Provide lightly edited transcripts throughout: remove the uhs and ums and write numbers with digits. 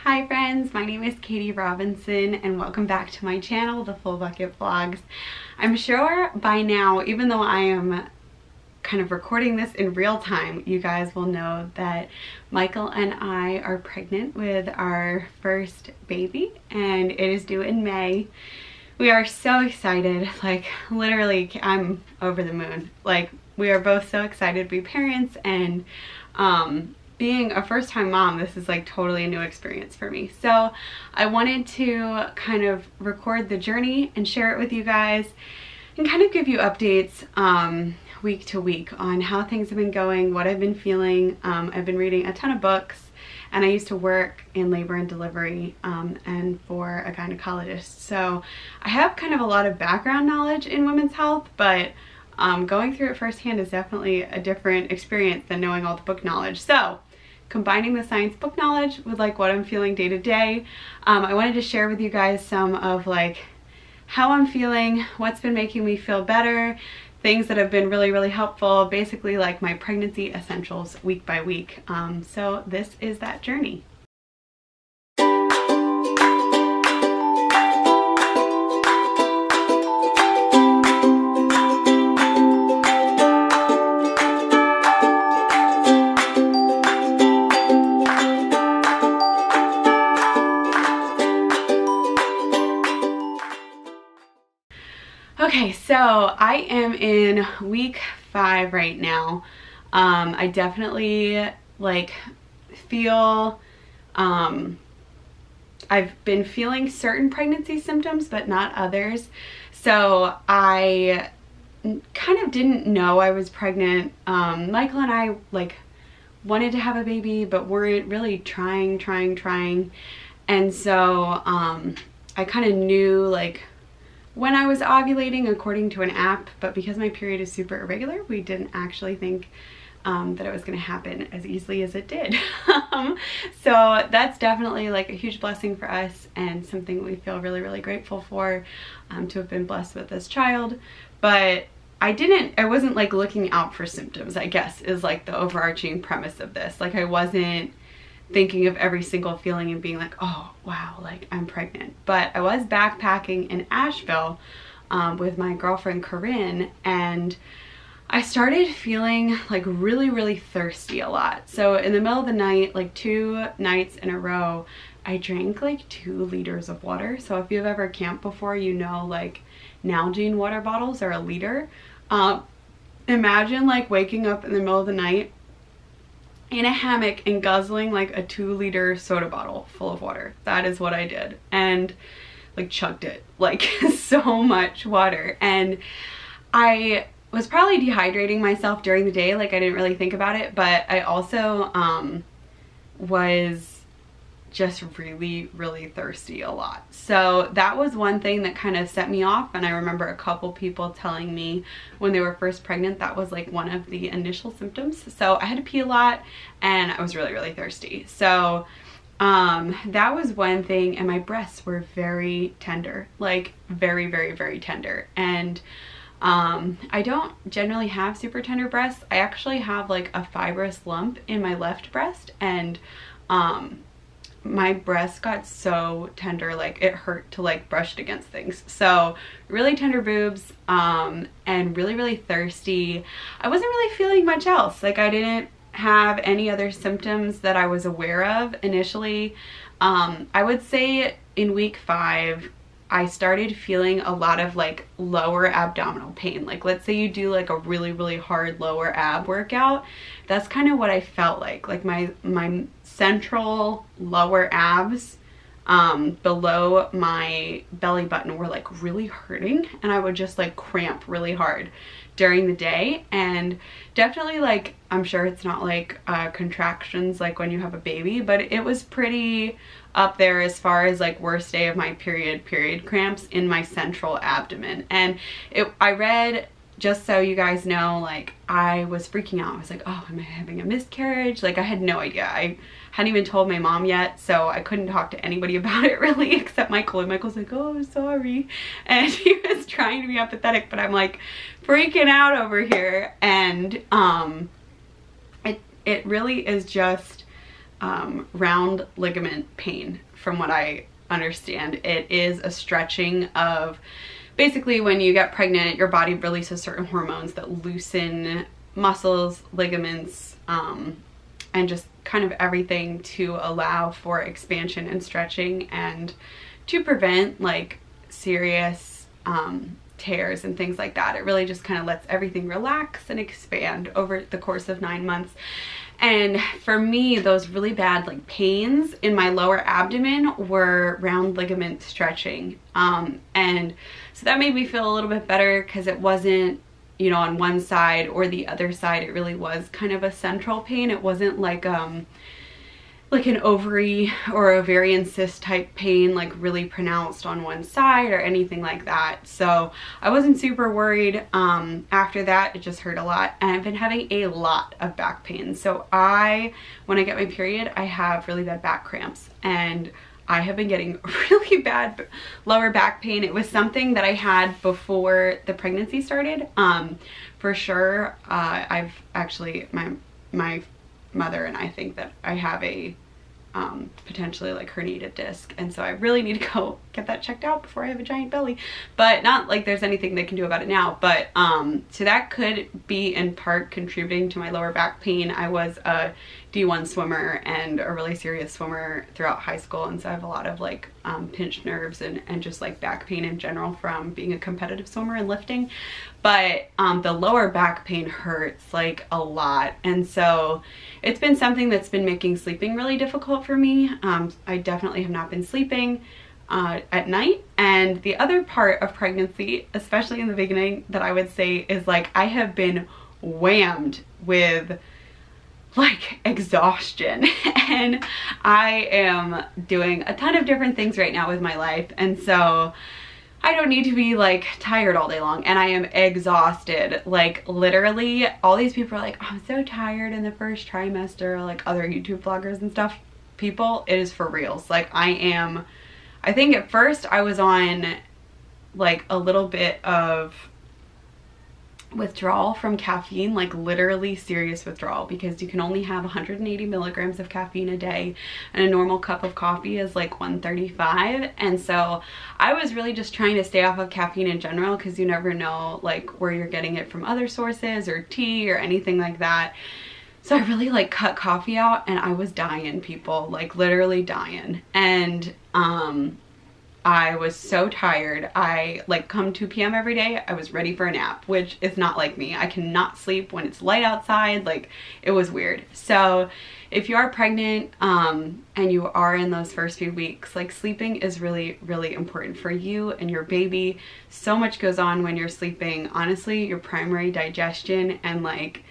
Hi friends, my name is Katie Robinson and welcome back to my channel, The Full Bucket Vlogs. I'm sure by now, even though I am kind of recording this in real time, you guys will know that Michael and I are pregnant with our first baby and it is due in May. We are so excited, like literally I'm over the moon. Like we are both so excited to be parents, and being a first-time mom, this is like totally a new experience for me. So I wanted to kind of record the journey and share it with you guys and kind of give you updates week to week on how things have been going, what I've been feeling. I've been reading a ton of books, and I used to work in labor and delivery and for a gynecologist. So I have kind of a lot of background knowledge in women's health, but going through it firsthand is definitely a different experience than knowing all the book knowledge. So combining the science book knowledge with like what I'm feeling day to day, I wanted to share with you guys some of like how I'm feeling, what's been making me feel better, things that have been really helpful, basically like my pregnancy essentials week by week. So this is that journey. Okay, so I am in week 5 right now. I definitely like feel, I've been feeling certain pregnancy symptoms, but not others. So I kind of didn't know I was pregnant. Michael and I like wanted to have a baby, but weren't really trying. And so I kind of knew like when I was ovulating according to an app, but because my period is super irregular, we didn't actually think that it was going to happen as easily as it did. So that's definitely like a huge blessing for us and something we feel really grateful for, to have been blessed with this child. But I wasn't like looking out for symptoms, I guess, is like the overarching premise of this. Like I wasn't thinking of every single feeling and being like, oh wow, like I'm pregnant. But I was backpacking in Asheville with my girlfriend Corinne, and I started feeling like really thirsty a lot. So in the middle of the night, like 2 nights in a row, I drank like 2 liters of water. So if you've ever camped before, you know like Nalgene water bottles are a liter. Imagine like waking up in the middle of the night in a hammock and guzzling like a 2-liter soda bottle full of water. That is what I did, and like chugged it, like so much water. And I was probably dehydrating myself during the day, like I didn't really think about it, but I also was just really thirsty a lot. So that was one thing that kind of set me off, and I remember a couple people telling me when they were first pregnant that was like one of the initial symptoms. So I had to pee a lot and I was really thirsty. So that was one thing, and my breasts were very tender, like very tender. And I don't generally have super tender breasts. I actually have like a fibrous lump in my left breast, and my breast got so tender, like it hurt to like brush it against things. So really tender boobs, and really thirsty. I wasn't really feeling much else. Like I didn't have any other symptoms that I was aware of initially. I would say in week 5, I started feeling a lot of like lower abdominal pain. Like let's say you do like a really hard lower ab workout. That's kind of what I felt like my central lower abs below my belly button were like really hurting, and I would just like cramp really hard during the day. And definitely like, I'm sure it's not like contractions like when you have a baby, but it was pretty up there as far as like worst day of my period cramps in my central abdomen. And I read, just so you guys know, like I was freaking out. I was like, oh, am I having a miscarriage? Like I had no idea. I hadn't even told my mom yet, so I couldn't talk to anybody about it really except Michael. And Michael's like, oh, I'm sorry. And he was trying to be empathetic, but I'm like freaking out over here. And it really is just round ligament pain, from what I understand. It is a stretching of, basically when you get pregnant, your body releases certain hormones that loosen muscles, ligaments, and just kind of everything to allow for expansion and stretching, and to prevent like serious tears and things like that. It really just kind of lets everything relax and expand over the course of 9 months. And for me, those really bad like pains in my lower abdomen were round ligament stretching. And so that made me feel a little bit better, because it wasn't, you know, on one side or the other side. It really was kind of a central pain. It wasn't like an ovary or ovarian cyst type pain, like really pronounced on one side or anything like that. So I wasn't super worried. After that, it just hurt a lot, and I've been having a lot of back pain. So when I get my period, I have really bad back cramps, and I have been getting really bad lower back pain. It was something that I had before the pregnancy started. For sure, I've actually, my mother and I think that I have a potentially like herniated disc, and so I really need to go get that checked out before I have a giant belly. But not like there's anything they can do about it now, but so that could be in part contributing to my lower back pain. I was a D1 swimmer and a really serious swimmer throughout high school, and so I have a lot of like pinched nerves and just like back pain in general from being a competitive swimmer and lifting. But the lower back pain hurts like a lot, and so it's been something that's been making sleeping really difficult for me. I definitely have not been sleeping at night. And the other part of pregnancy, especially in the beginning, that I would say is like I have been whammed with like exhaustion, and I am doing a ton of different things right now with my life, and so I don't need to be like tired all day long, and I am exhausted. Like literally all these people are like, oh, I'm so tired in the first trimester, like other YouTube vloggers and stuff. People, it is for reals. Like I think at first I was on like a little bit of withdrawal from caffeine, like literally serious withdrawal, because you can only have 180 milligrams of caffeine a day, and a normal cup of coffee is like 135. And so I was really just trying to stay off of caffeine in general, because you never know like where you're getting it from other sources or tea or anything like that. So I really like cut coffee out, and I was dying, people, like literally dying. And I was so tired. I like come 2 p.m. every day, I was ready for a nap, which is not like me. I cannot sleep when it's light outside. Like it was weird. So if you are pregnant and you are in those first few weeks, like sleeping is really, really important for you and your baby. So much goes on when you're sleeping. Honestly, your primary digestion and like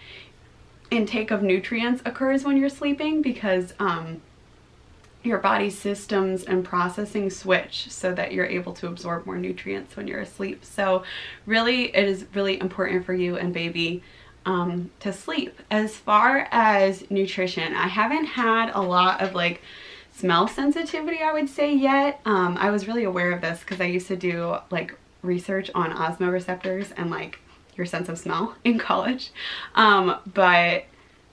intake of nutrients occurs when you're sleeping, because your body's systems and processing switch so that you're able to absorb more nutrients when you're asleep. So really, it is really important for you and baby to sleep. As far as nutrition, I haven't had a lot of like smell sensitivity, I would say, yet. I was really aware of this because I used to do like research on osmoreceptors and like your sense of smell in college. But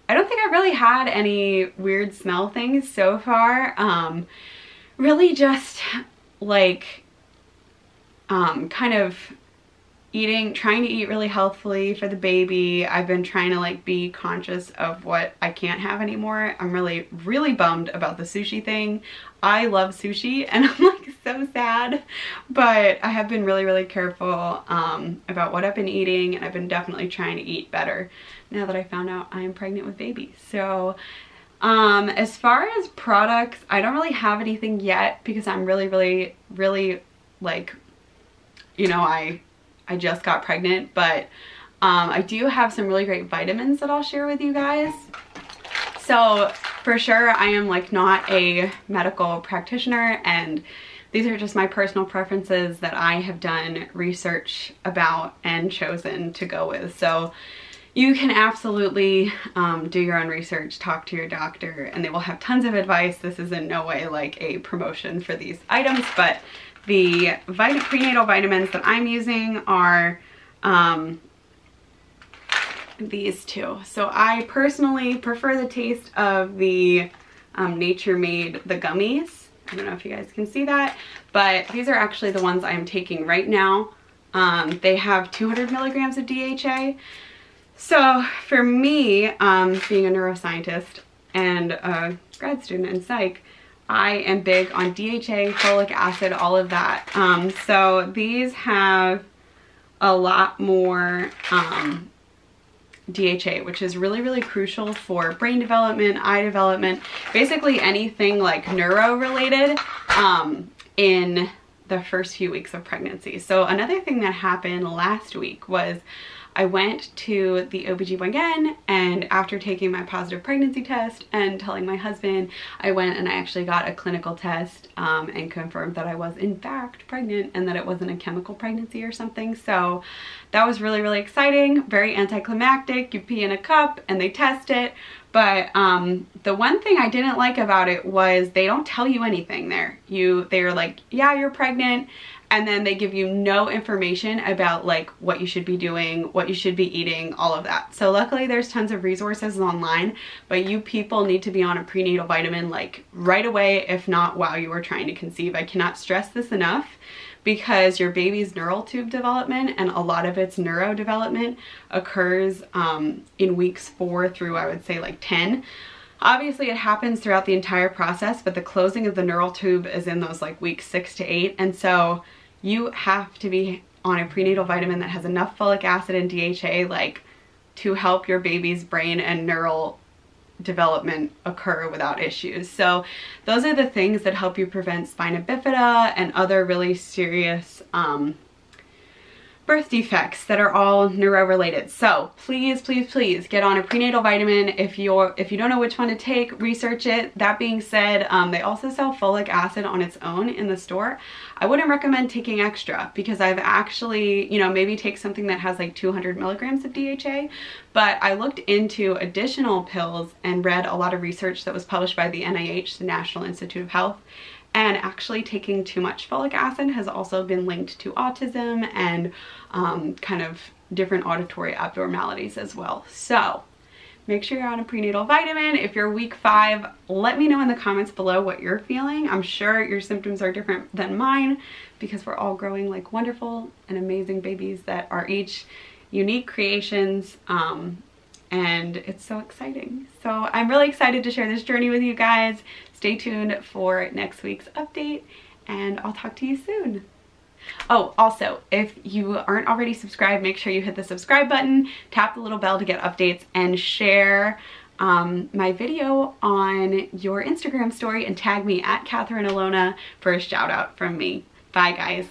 I don't think I really had any weird smell things so far. Really just like kind of trying to eat really healthfully for the baby. I've been trying to like be conscious of what I can't have anymore. I'm really, really bummed about the sushi thing. I love sushi and I'm like so sad, but I have been really, really careful about what I've been eating, and I've been definitely trying to eat better now that I found out I am pregnant with baby. So as far as products, I don't really have anything yet because I'm really, really, really like, you know, I just got pregnant, but I do have some really great vitamins that I'll share with you guys. So for sure, I am like not a medical practitioner, and these are just my personal preferences that I have done research about and chosen to go with. So you can absolutely do your own research, talk to your doctor, and they will have tons of advice. This is in no way like a promotion for these items, but the prenatal vitamins that I'm using are these two. So I personally prefer the taste of the Nature made the gummies. I don't know if you guys can see that, but these are actually the ones I'm taking right now. They have 200 milligrams of DHA. So for me, being a neuroscientist and a grad student in psych, I am big on DHA, folic acid, all of that. So these have a lot more DHA, which is really, really crucial for brain development, eye development, basically anything like neuro related in the first few weeks of pregnancy. So another thing that happened last week was I went to the OBGYN, and after taking my positive pregnancy test and telling my husband, I went and I actually got a clinical test and confirmed that I was in fact pregnant and that it wasn't a chemical pregnancy or something. So that was really, really exciting, very anticlimactic. You pee in a cup and they test it. But the one thing I didn't like about it was they don't tell you anything there. They're like, yeah, you're pregnant. And then they give you no information about like what you should be doing, what you should be eating, all of that. So luckily there's tons of resources online, but you people need to be on a prenatal vitamin like right away, if not while you are trying to conceive. I cannot stress this enough, because your baby's neural tube development and a lot of its neurodevelopment occurs in weeks 4 through, I would say, like 10. Obviously it happens throughout the entire process, but the closing of the neural tube is in those like weeks 6 to 8. And so you have to be on a prenatal vitamin that has enough folic acid and DHA like to help your baby's brain and neural development occur without issues. So those are the things that help you prevent spina bifida and other really serious birth defects that are all neuro related. So please, please, please get on a prenatal vitamin. If you don't know which one to take, research it. That being said, they also sell folic acid on its own in the store. I wouldn't recommend taking extra, because I've actually, maybe take something that has like 200 milligrams of DHA, but I looked into additional pills and read a lot of research that was published by the NIH, the National Institute of Health. And actually taking too much folic acid has also been linked to autism and kind of different auditory abnormalities as well. So make sure you're on a prenatal vitamin. If you're week 5, let me know in the comments below what you're feeling. I'm sure your symptoms are different than mine, because we're all growing like wonderful and amazing babies that are each unique creations. And it's so exciting. So I'm really excited to share this journey with you guys. Stay tuned for next week's update, and I'll talk to you soon. Oh, also, if you aren't already subscribed, make sure you hit the subscribe button, tap the little bell to get updates, and share my video on your Instagram story and tag me at Catherine Alona for a shout out from me. Bye guys.